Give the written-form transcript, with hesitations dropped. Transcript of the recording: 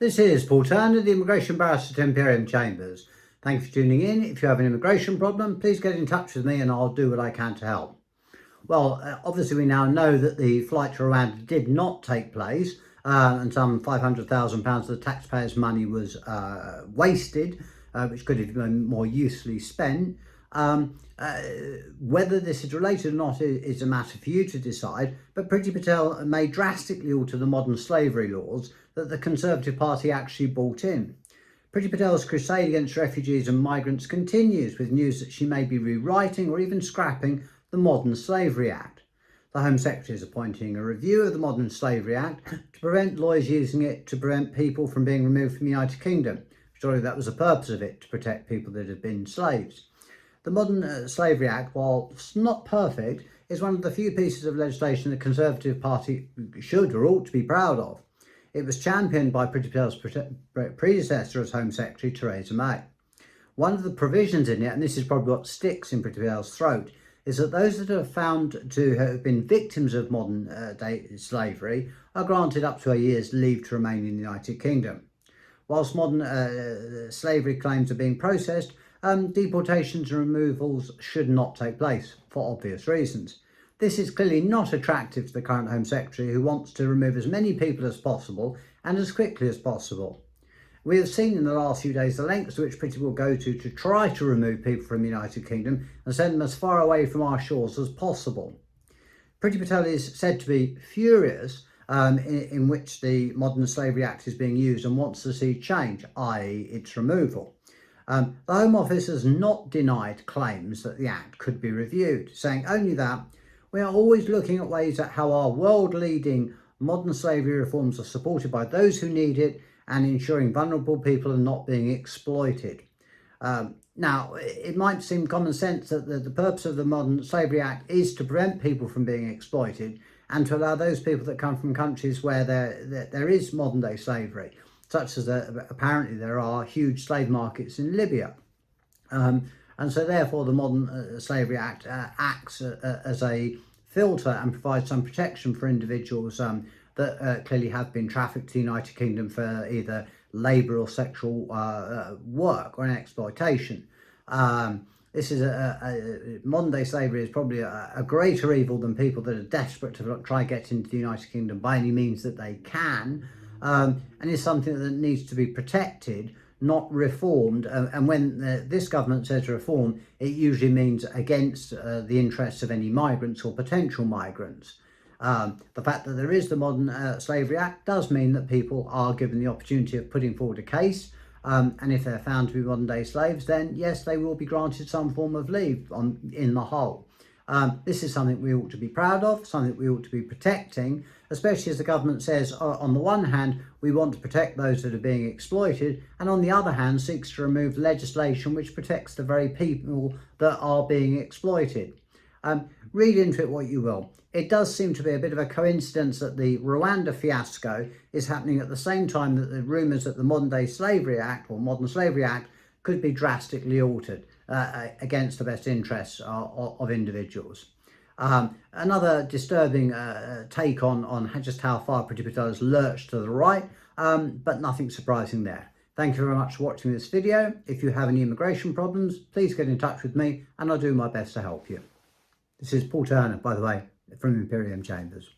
This is Paul Turner, the Immigration Barrister at Imperium Chambers. Thank you for tuning in. If you have an immigration problem, please get in touch with me and I'll do what I can to help. Well, obviously we now know that the flight to Rwanda did not take place and some £500,000 of the taxpayers' money was wasted, which could have been more usefully spent. Whether this is related or not is a matter for you to decide, but Priti Patel may drastically alter the modern slavery laws that the Conservative Party actually brought in. Priti Patel's crusade against refugees and migrants continues, with news that she may be rewriting or even scrapping the Modern Slavery Act. The Home Secretary is appointing a review of the Modern Slavery Act to prevent lawyers using it to prevent people from being removed from the United Kingdom. Surely that was the purpose of it, to protect people that had been slaves. The Modern Slavery Act, while not perfect, is one of the few pieces of legislation the Conservative Party should or ought to be proud of. It was championed by Priti Patel's predecessor as Home Secretary, Theresa May. One of the provisions in it, and this is probably what sticks in Priti Patel's throat, is that those that are found to have been victims of modern day slavery are granted up to a year's leave to remain in the United Kingdom. Whilst modern slavery claims are being processed, deportations and removals should not take place for obvious reasons. This is clearly not attractive to the current Home Secretary, who wants to remove as many people as possible and as quickly as possible. We have seen in the last few days the lengths to which Priti will go to try to remove people from the United Kingdom and send them as far away from our shores as possible. Priti Patel is said to be furious in which the Modern Slavery Act is being used and wants to see change, i.e. its removal. The Home Office has not denied claims that the Act could be reviewed, saying only that we are always looking at ways at how our world-leading modern slavery reforms are supported by those who need it and ensuring vulnerable people are not being exploited. Now, it might seem common sense that the purpose of the Modern Slavery Act is to prevent people from being exploited and to allow those people that come from countries where there is modern-day slavery, such as apparently there are huge slave markets in Libya. And so therefore the Modern Slavery Act acts as a filter and provides some protection for individuals that clearly have been trafficked to the United Kingdom for either labour or sexual work or an exploitation. This is modern day slavery is probably a greater evil than people that are desperate to try and get into the United Kingdom by any means that they can, and is something that needs to be protected, not reformed. And when this government says reform, it usually means against the interests of any migrants or potential migrants. The fact that there is the Modern Slavery Act does mean that people are given the opportunity of putting forward a case, and if they're found to be modern day slaves, then yes, they will be granted some form of leave in the whole. This is something we ought to be proud of, something we ought to be protecting, especially as the government says, on the one hand, we want to protect those that are being exploited, and on the other hand, seeks to remove legislation which protects the very people that are being exploited. Read into it what you will. It does seem to be a bit of a coincidence that the Rwanda fiasco is happening at the same time that the rumours that the Modern Day Slavery Act or Modern Slavery Act could be drastically altered against the best interests of individuals. Another disturbing take on just how far Priti Patel has lurched to the right, but nothing surprising there. Thank you very much for watching this video. If you have any immigration problems, please get in touch with me and I'll do my best to help you. This is Paul Turner, by the way, from Imperium Chambers.